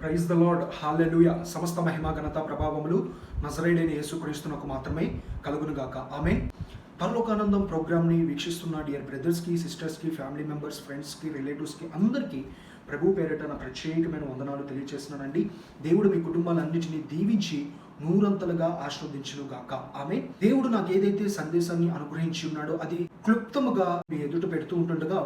Praise the lord, హల్లెలూయా. సమస్త మహిమ ఘనత ప్రభావములు నజరేయుడైన యేసుక్రీస్తునకు మాత్రమే కలుగునుగాక. ఆమేన్. పరలోకానందం ప్రోగ్రామ్ని వీక్షిస్తున్న డియర్ బ్రదర్స్కి, సిస్టర్స్కి, ఫ్యామిలీ మెంబర్స్, ఫ్రెండ్స్కి, రిలేటివ్స్కి అందరికీ ప్రభు పేరిట నా ప్రత్యేకమైన వందనాలు తెలియజేస్తున్నానండి. దేవుడు మీ కుటుంబాలన్నిటినీ దీవించి నూరంతలుగా ఆశీర్వదించునుగాక. ఆమేన్. దేవుడు నాకు ఏదైతే సందేశాన్ని అనుగ్రహించి ఉన్నాడో అది క్లుప్తముగా మీ ఎదుట పెడుతూ ఉంటుండగా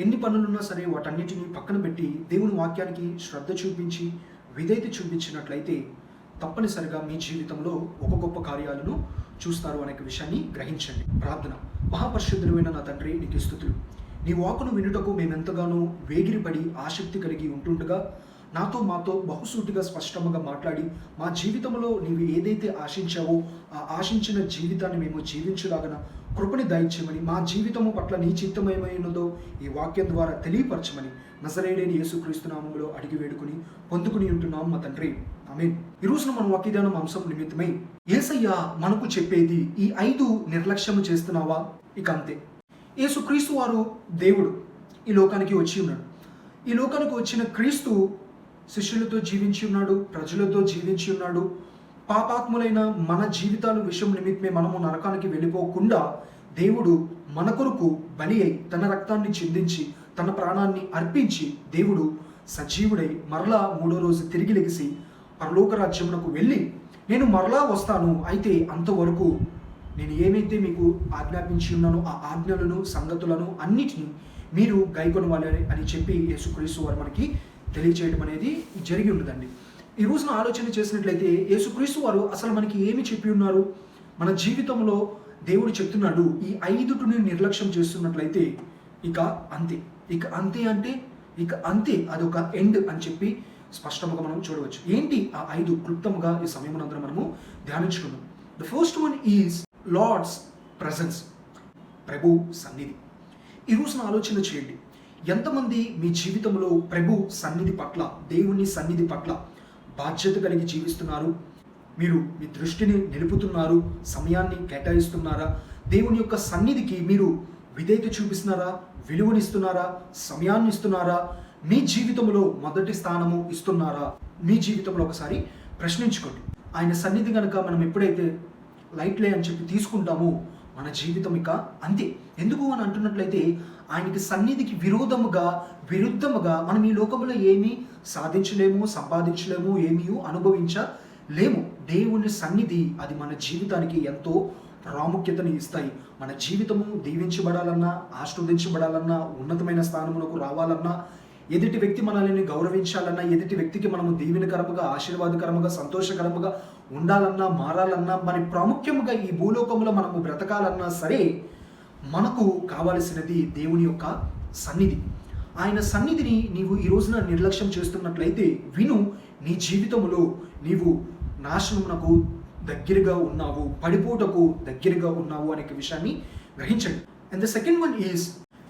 ఎన్ని పనులున్నా సరే వాటన్నిటిని పక్కన పెట్టి దేవుని వాక్యానికి శ్రద్ధ చూపించి విధేయత చూపించినట్లయితే తప్పనిసరిగా మీ జీవితంలో ఒక గొప్ప కార్యాలను చూస్తారు అనే విషయాన్ని గ్రహించండి. ప్రార్థన. మహాపరిశుద్ధుడైన నా తండ్రి, నీకు స్తుతులు. నీ వాక్కును వినుటకు మేమెంతగానో వేగిరిపడి ఆసక్తి కలిగి ఉంటుండగా మాతో బహుసూటిగా స్పష్టంగా మాట్లాడి మా జీవితంలో నీవు ఏదైతే ఆశించావో ఆ ఆశించిన జీవితాన్ని మేము జీవించలాగన కృపని దయచేయమని, మా జీవితము పట్ల నీ చిత్తమయమైనదో ఈ వాక్యం ద్వారా తెలియపరచమని నజరేయుడైన యేసుక్రీస్తు నామములో అడిగి వేడుకుని పొందుకుని ఉంటున్నాం మా తండ్రి. ఆమేన్. ఈ రోజున మన వాక్యదానం అంశం నిమిత్తమై యేసయ్య మనకు చెప్పేది ఈ 5 నిర్లక్ష్యం చేస్తున్నావా? ఇక అంతే. యేసుక్రీస్తు వారు దేవుడు ఈ లోకానికి వచ్చి ఉన్నాడు. ఈ లోకానికి వచ్చిన క్రీస్తు శిష్యులతో జీవించి ఉన్నాడు, ప్రజలతో జీవించి ఉన్నాడు. పాపాత్ములైన మన జీవితాల విషయం నిమిత్తమే మనము నరకానికి వెళ్ళిపోకుండా దేవుడు మన కొరకు బలి అయి తన రక్తాన్ని చిందించి తన ప్రాణాన్ని అర్పించి దేవుడు సజీవుడై మరలా 3వ రోజు తిరిగి లెగిసి పరలోక రాజ్యమునకు వెళ్ళి నేను మరలా వస్తాను, అయితే అంతవరకు నేను ఏమైతే మీకు ఆజ్ఞాపించి ఉన్నానో ఆ ఆజ్ఞలను సంగతులను అన్నిటినీ మీరు గైకొనవాలి అని చెప్పి యేసుక్రీస్తు వారు మనకి తెలియచేయడం అనేది జరిగి ఉండదండి. ఈ రోజున ఆలోచన చేసినట్లయితే యేసుక్రీస్తు వారు అసలు మనకి ఏమి చెప్పి ఉన్నారు? మన జీవితంలో దేవుడు చెప్తున్నాడు, ఈ 5ని నిర్లక్ష్యం చేస్తున్నట్లయితే ఇక అంతే. ఇక అంతే అంటే ఇక అంతే, అదొక ఎండ్ అని చెప్పి స్పష్టంగా మనం చూడవచ్చు. ఏంటి ఆ 5? క్లుప్తంగా ఈ సమయమునందరం మనము ధ్యానించుకుందాం. The first one is Lord's presence, ప్రభు సన్నిధి. ఈ రోజున ఆలోచన చేయండి, ఎంతమంది మీ జీవితంలో ప్రభు సన్నిధి పట్ల, దేవుని సన్నిధి పట్ల బాధ్యత కలిగి జీవిస్తున్నారు? మీరు మీ దృష్టిని నిలుపుతున్నారు, సమయాన్ని కేటాయిస్తున్నారా? దేవుని యొక్క సన్నిధికి మీరు విధేయత చూపిస్తున్నారా? విలువనిస్తున్నారా? సమయాన్ని ఇస్తున్నారా? మీ జీవితంలో మొదటి స్థానము ఇస్తున్నారా? మీ జీవితంలో ఒకసారి ప్రశ్నించుకోండి. ఆయన సన్నిధి కనుక మనం ఎప్పుడైతే లైట్లే అని చెప్పి తీసుకుంటామో మన జీవితం ఇక అంతే. ఎందుకు అని అంటున్నట్లయితే ఆయనకి సన్నిధికి విరుద్ధముగా మనం ఈ లోకంలో ఏమీ సాధించలేము, సంపాదించలేము, ఏమీ అనుభవించలేము. దేవుని సన్నిధి అది మన జీవితానికి ఎంతో ప్రాముఖ్యతను ఇస్తాయి. మన జీవితము దీవించబడాలన్నా, ఆశీర్వదించబడాలన్నా, ఉన్నతమైన స్థానమునకు రావాలన్నా, ఎదుటి వ్యక్తి మనల్ని గౌరవించాలన్నా, ఎదుటి వ్యక్తికి మనము దీవెనకరముగా, ఆశీర్వాదకరముగా, సంతోషకరముగా ఉండాలన్నా, మారాలన్నా, మరి ప్రాముఖ్యముగా ఈ భూలోకంలో మనము బ్రతకాలన్నా సరే మనకు కావలసినది దేవుని యొక్క సన్నిధి. ఆయన సన్నిధిని నీవు ఈ రోజున నిర్లక్ష్యం చేస్తున్నట్లయితే విను, నీ జీవితంలో నీవు నాశనమునకు దగ్గరగా ఉన్నావు, పడిపోటకు దగ్గరగా ఉన్నావు అనే విషయాన్ని గ్రహించండి. And the second one is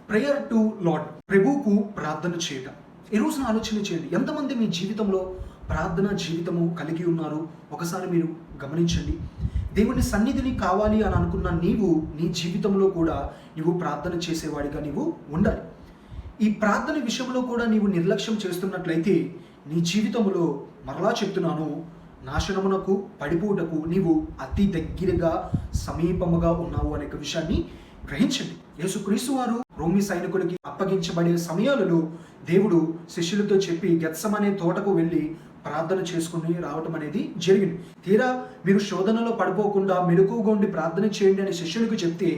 prayer to lord, ప్రభువుకు ప్రార్థన చేయటం. ఈ రోజున ఆలోచన చేయండి, ఎంతమంది మీ జీవితంలో ప్రార్థన జీవితము కలిగి ఉన్నారు? ఒకసారి మీరు గమనించండి. దేవుని సన్నిధిని కావాలి అని అనుకున్న నీవు నీ జీవితంలో కూడా నీవు ప్రార్థన చేసేవాడిగా నీవు ఉండాలి. ఈ ప్రార్థన విషయంలో కూడా నీవు నిర్లక్ష్యం చేస్తున్నట్లయితే నీ జీవితంలో, మరలా చెప్తున్నాను, నాశనమునకు, పడిపోటకు నీవు అతి దగ్గరగా, సమీపముగా ఉన్నావు అనే విషయాన్ని గ్రహించండి. యేసుక్రీస్తు వారు రోమి సైనికుడికి అప్పగించబడే సమయాలలో దేవుడు శిష్యులతో చెప్పి గెత్సమనే తోటకు వెళ్ళి ప్రార్థన చేసుకుని రావటం అనేది జరిగింది. తీరా మీరు శోధనలో పడిపోకుండా మెలకువగా ఉండి ప్రార్థన చేయండి అని శిష్యులకు చెప్తే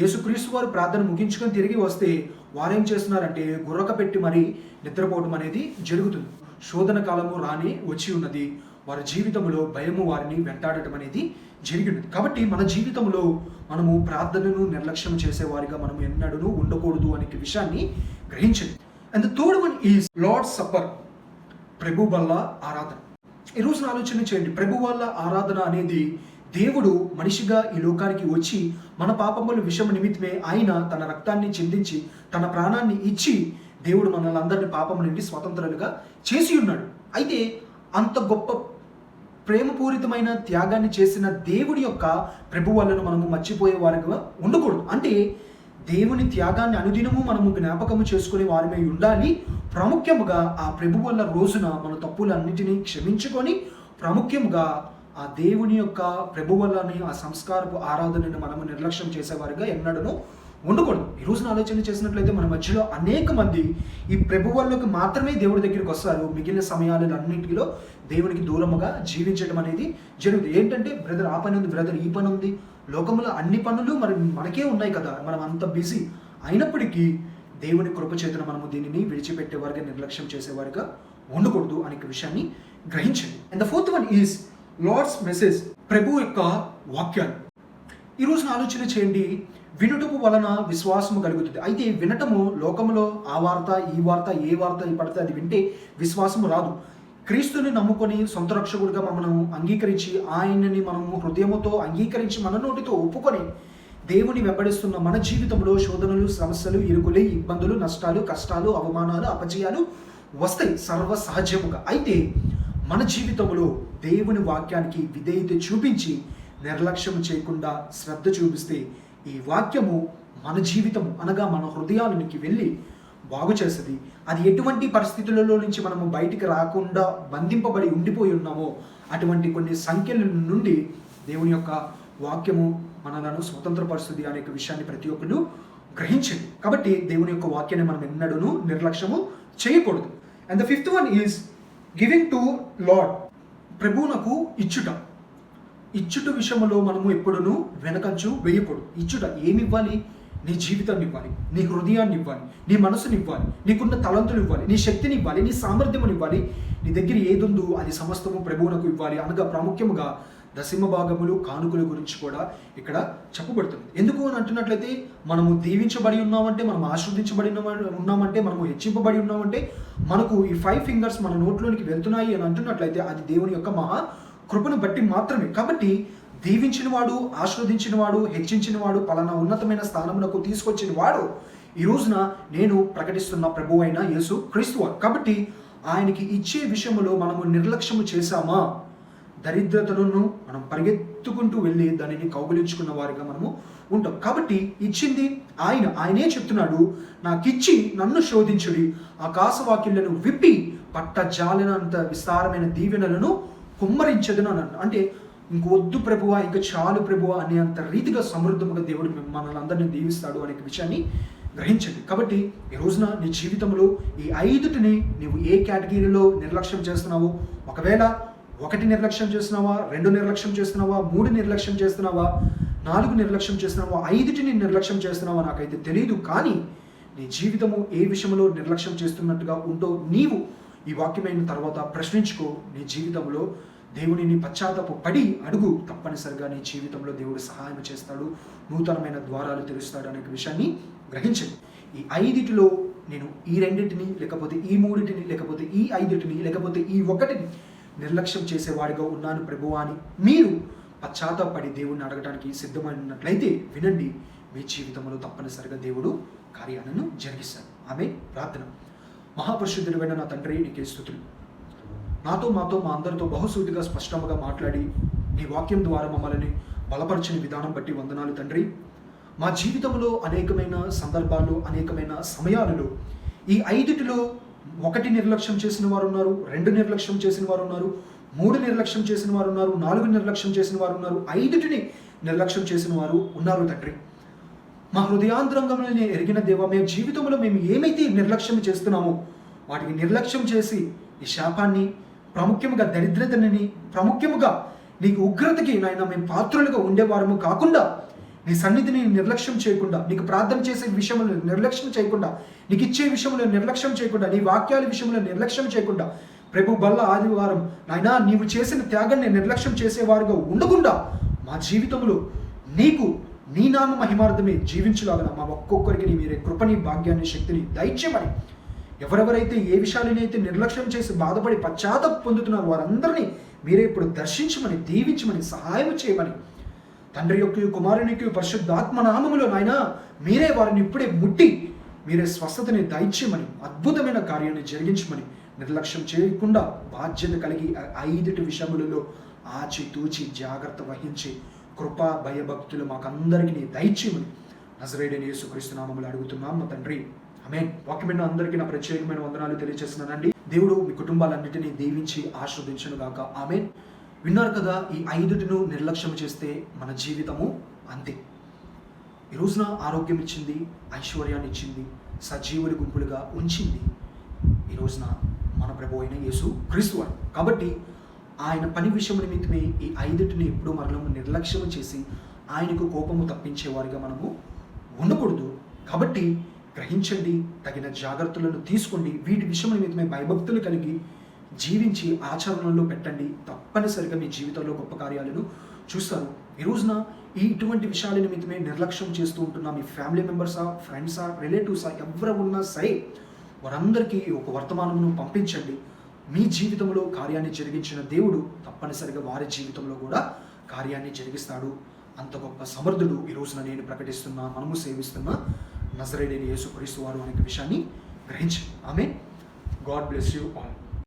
యేసుక్రీస్తు వారు ప్రార్థన ముగించుకొని తిరిగి వస్తే వారేం చేస్తున్నారంటే గుర్రక పెట్టి మరీ నిద్రపోవటం అనేది జరుగుతుంది. శోధన కాలము రాని వచ్చి ఉన్నది. వారి జీవితంలో భయము వారిని వెంటాడటం అనేది జరిగింది. కాబట్టి మన జీవితంలో మనము ప్రార్థనను నిర్లక్ష్యం చేసేవారిగా మనం ఎన్నడూ ఉండకూడదు అనే విషయాన్ని గ్రహించండి. And the third one is Lord supper, ప్రభు వల్ల ఆరాధన. ఈ రోజున ఆలోచన చేయండి, ప్రభు వల్ల ఆరాధన అనేది దేవుడు మనిషిగా ఈ లోకానికి వచ్చి మన పాపముల విషయం నిమిత్తమే ఆయన తన రక్తాన్ని చిందించి తన ప్రాణాన్ని ఇచ్చి దేవుడు మనల్ని అందరినీ పాపం నుండి స్వతంత్రులుగా చేసి ఉన్నాడు. అయితే అంత గొప్ప ప్రేమపూరితమైన త్యాగాన్ని చేసిన దేవుడి యొక్క ప్రభు వల్లను మనము మర్చిపోయే వారిగా ఉండకూడదు. అంటే దేవుని త్యాగాన్ని అనుదినము మనము జ్ఞాపకము చేసుకునే వారమై ఉండాలి. ప్రాముఖ్యముగా ఆ ప్రభు వల్ల రోజున మన తప్పులన్నిటినీ క్షమించుకొని ప్రాముఖ్యముగా ఆ దేవుని యొక్క ప్రభు వల్లని ఆ సంస్కారపు ఆరాధనని మనము నిర్లక్ష్యం చేసేవారిగా ఎన్నడూ ఉండకూడదు. ఈ రోజున ఆలోచన చేసినట్లయితే మన మధ్యలో అనేక మంది ఈ ప్రభు వల్లకి మాత్రమే దేవుడి దగ్గరికి వస్తారు. మిగిలిన సమయాలన్నింటిలో దేవునికి దూరముగా జీవించడం అనేది జరుగుతుంది. ఏంటంటే బ్రదర్ ఆ పని ఉంది, బ్రదర్ ఈ పని ఉంది, లోకంలో అన్ని పనులు మరి మనకే ఉన్నాయి కదా, మనం అంత బిజీ అయినప్పటికీ దేవుని కృపచేతన మనము దీనిని విడిచిపెట్టేవారిగా నిర్లక్ష్యం చేసేవారిగా ఉండకూడదు అనే విషయాన్ని గ్రహించండి. And the fourth one is Lord's message, ప్రభు యొక్క వాక్యాలు. ఈ రోజున ఆలోచన చేయండి, వినుటకు వలన విశ్వాసము కలుగుతుంది. అయితే వినటము లోకంలో ఆ వార్త ఈ వార్త ఏ వార్త పడితే అది వింటే విశ్వాసము రాదు. క్రీస్తుని నమ్ముకొని సొంత రక్షకుడిగా మనము అంగీకరించి ఆయనని మనము హృదయముతో అంగీకరించి మన నోటితో ఒప్పుకొని దేవుని వెంబడిస్తున్న మన జీవితంలో శోధనలు, సమస్యలు, ఇరుకులు, ఇబ్బందులు, నష్టాలు, కష్టాలు, అవమానాలు, అపజయాలు వస్తాయి సర్వ సహజముగా. అయితే మన జీవితంలో దేవుని వాక్యానికి విధేయత చూపించి నిర్లక్ష్యం చేయకుండా శ్రద్ధ చూపిస్తే ఈ వాక్యము మన జీవితము అనగా మన హృదయాలనికి వెళ్ళి బాగు చేస్తుంది. అది ఎటువంటి పరిస్థితులలో నుంచి మనము బయటికి రాకుండా బంధింపబడి ఉండిపోయి ఉన్నామో అటువంటి కొన్ని సంఖ్యల నుండి దేవుని యొక్క వాక్యము మనలను స్వతంత్రపరుస్తుంది అనే విషయాన్ని ప్రతి ఒక్కరు గ్రహించండి. కాబట్టి దేవుని యొక్క వాక్యాన్ని మనం ఎన్నడూ నిర్లక్ష్యము చేయకూడదు. And the fifth one is giving to lord, ప్రభువునకు ఇచ్చుట. ఇచ్చుట విషయంలో మనము ఎప్పుడునూ వెనకంచు వేయకూడదు. ఇచ్చుట ఏమి ఇవ్వాలి? నీ జీవితాన్ని ఇవ్వాలి, నీ హృదయాన్ని ఇవ్వాలి, నీ మనసుని ఇవ్వాలి, నీకున్న తలంతులు ఇవ్వాలి, నీ శక్తిని ఇవ్వాలి, నీ సామర్థ్యముని ఇవ్వాలి. నీ దగ్గర ఏదుందో అది సమస్తము ప్రభువునకు ఇవ్వాలి అనగా ప్రాముఖ్యముగా దశమ భాగములు, కానుకల గురించి కూడా ఇక్కడ చెప్పబడుతుంది. ఎందుకు అని అంటున్నట్లయితే మనము దీవించబడి ఉన్నామంటే, మనం ఆశీర్వదించబడి ఉన్నామంటే, మనము హెచ్చింపబడి ఉన్నామంటే, మనకు ఈ 5 ఫింగర్స్ మన నోట్లోనికి వెళ్తున్నాయి అని అంటున్నట్లయితే అది దేవుని యొక్క మహా కృపను బట్టి మాత్రమే. కాబట్టి దీవించిన వాడు, ఆశీర్వదించిన వాడు, హెచ్చించిన వాడు, పలానా ఉన్నతమైన స్థానమునకు తీసుకొచ్చిన వాడు ఈ రోజున నేను ప్రకటిస్తున్న ప్రభు అయిన యేసు క్రీస్తు వారు. కాబట్టి ఆయనకి ఇచ్చే విషయంలో మనము నిర్లక్ష్యము చేశామా, దరిద్రతను మనం పరిగెత్తుకుంటూ వెళ్ళి దానిని కౌగులించుకున్న వారిగా మనము ఉంటాం. కాబట్టి ఇచ్చింది ఆయనే చెప్తున్నాడు, నాకిచ్చి నన్ను శోధించుడి, ఆకాశవాక్యులను విప్పి పట్టజాలినంత విస్తారమైన దీవెనలను కుమ్మరించదును అని అంటే ఇంకొద్దు ప్రభువా, ఇంకా చాలు ప్రభువా అనేంత రీతిగా సమృద్ధముగా దేవుడు మనల్ని అందరినీ దీవిస్తాడు అనే విషయాన్ని గ్రహించండి. కాబట్టి ఈ రోజున నీ జీవితంలో ఈ 5టిని నీవు ఏ కేటగిరీలో నిర్లక్ష్యం చేస్తున్నావు? ఒకవేళ 1 నిర్లక్ష్యం చేస్తున్నావా, 2 నిర్లక్ష్యం చేస్తున్నావా, 3 నిర్లక్ష్యం చేస్తున్నావా, 4 నిర్లక్ష్యం చేస్తున్నావా, 5టిని నిర్లక్ష్యం చేస్తున్నావా నాకైతే తెలియదు. కానీ నీ జీవితము ఏ విషయంలో నిర్లక్ష్యం చేస్తున్నట్టుగా ఉందో నీవు ఈ వాక్యమైన తర్వాత ప్రశ్నించుకో. నీ జీవితంలో దేవునిని పశ్చాత్తాప పడి అడుగు, తప్పనిసరిగా నీ జీవితంలో దేవుడు సహాయం చేస్తాడు, నూతనమైన ద్వారాలు తెరుస్తాడు అనే విషయాన్ని గ్రహించండి. ఈ 5టిలో నేను ఈ 2టిని లేకపోతే ఈ 3టిని లేకపోతే ఈ 5టిని లేకపోతే ఈ 1టిని నిర్లక్ష్యం చేసేవాడిగా ఉన్నాను ప్రభువా అని మీరు పశ్చాత్తాపడి దేవుడిని అడగడానికి సిద్ధమైనట్లయితే వినండి, మీ జీవితంలో తప్పనిసరిగా దేవుడు కార్యాలను జరిగిస్తాడు. ఆమె ప్రార్థన. మహాపరిశుద్ధుడైన నా తండ్రి, నీకే స్తుతులు. నాతో మాతో మా అందరితో బహుసూటిగా స్పష్టంగా మాట్లాడి నీ వాక్యం ద్వారా మమ్మల్ని బలపరిచిన విధానం బట్టి వందనాలు తండ్రి. మా జీవితంలో అనేకమైన సందర్భాల్లో, అనేకమైన సమయాలలో ఈ 5టిలో 1 నిర్లక్ష్యం చేసిన వారు ఉన్నారు, 2 నిర్లక్ష్యం చేసిన వారు ఉన్నారు, 3 నిర్లక్ష్యం చేసిన వారు ఉన్నారు, 4 నిర్లక్ష్యం చేసిన వారు ఉన్నారు, 5టిని నిర్లక్ష్యం చేసిన వారు ఉన్నారు తండ్రి. మా హృదయాంతరంగంలో ఎరిగిన దేవ, మేము జీవితంలో మేము ఏమైతే నిర్లక్ష్యం చేస్తున్నామో వాటికి నిర్లక్ష్యం చేసి ఈ శాపాన్ని, ప్రాముఖ్యముగా దరిద్రతని, ప్రాముఖ్యముగా నీకు ఉగ్రతకి నాయన మేము పాత్రులుగా ఉండేవారము కాకుండా, నీ సన్నిధిని నిర్లక్ష్యం చేయకుండా, నీకు ప్రార్థన చేసే విషయంలో నిర్లక్ష్యం చేయకుండా, నీకు ఇచ్చే విషయంలో నిర్లక్ష్యం చేయకుండా, నీ వాక్యాల విషయంలో నిర్లక్ష్యం చేయకుండా, ప్రభు బల్ల ఆదివారం నాయనా నీవు చేసిన త్యాగాన్ని నిర్లక్ష్యం చేసేవారుగా ఉండకుండా మా జీవితంలో నీకు నీ నామ మహిమార్థమే జీవించలాగా మా ఒక్కొక్కరికి మీరే కృపని, భాగ్యాన్ని, శక్తిని దయచేయమని, ఎవరెవరైతే ఏ విషయాలనైతే నిర్లక్ష్యం చేసి బాధపడి పశ్చాత్తాప పొందుతున్నారో వారందరినీ మీరే ఇప్పుడు దర్శించమని, దీవించమని, సహాయం చేయమని, తండ్రి యొక్క కుమారునికి పరిశుద్ధాత్మ నామములో నాయన మీరే వారిని ఇప్పుడే ముట్టి మీరే స్వస్థతని దయచేయమని, అద్భుతమైన కార్యాన్ని జరిగించమని, నిర్లక్ష్యం చేయకుండా బాధ్యత కలిగి 5 విషయములలో ఆచితూచి జాగ్రత్త వహించి కృపా భయభక్తులు మాకందరికీ దయచేయమని నజరేయుడైన యేసుక్రీస్తు నామములో అడుగుతున్నాం మా తండ్రి. ఆమేన్. వాక్యం విన్న అందరికీ నా ప్రత్యేకమైన వందనాలు తెలియజేస్తున్నానండి. దేవుడు మీ కుటుంబాలన్నిటినీ దీవించి ఆశీర్వదించును గాక. ఆమేన్. విన్నారు కదా, ఈ 5ను నిర్లక్ష్యం చేస్తే మన జీవితము అంతే. ఈ రోజున ఆరోగ్యం ఇచ్చింది, ఐశ్వర్యాన్ని ఇచ్చింది, సజీవుడి గుంపులుగా ఉంచింది ఈ రోజున మన ప్రభు అయిన యేసు క్రీస్తు వారు. కాబట్టి ఆయన పని విషయం నిమిత్తమే ఈ 5ని ఎప్పుడూ మనము నిర్లక్ష్యం చేసి ఆయనకు కోపము తప్పించేవారిగా మనము ఉండకూడదు. కాబట్టి గ్రహించండి, తగిన జాగ్రత్తలను తీసుకోండి. వీటి విషయం నిమిత్తమే భయభక్తులు కలిగి జీవించి ఆచరణలో పెట్టండి. తప్పనిసరిగా మీ జీవితంలో గొప్ప కార్యాలను చూస్తారు. ఈ రోజున ఇటువంటి విషయాల నిమిత్తమే నిర్లక్ష్యం చేస్తూ ఉంటున్న మీ ఫ్యామిలీ మెంబర్సా, ఫ్రెండ్సా, రిలేటివ్సా ఎవరు ఉన్నా సరే వారందరికీ ఒక వర్తమానమును పంపించండి. మీ జీవితంలో కార్యాన్ని జరిగించిన దేవుడు తప్పనిసరిగా వారి జీవితంలో కూడా కార్యాన్ని జరిగిస్తాడు. అంత గొప్ప సమర్థుడు ఈ రోజున నేను ప్రకటిస్తున్నా, మనము సేవిస్తున్న నజరేయుడైన యేసుక్రీస్తు వారు అనే విషయాన్ని గ్రహించండి. Amen. God bless you all.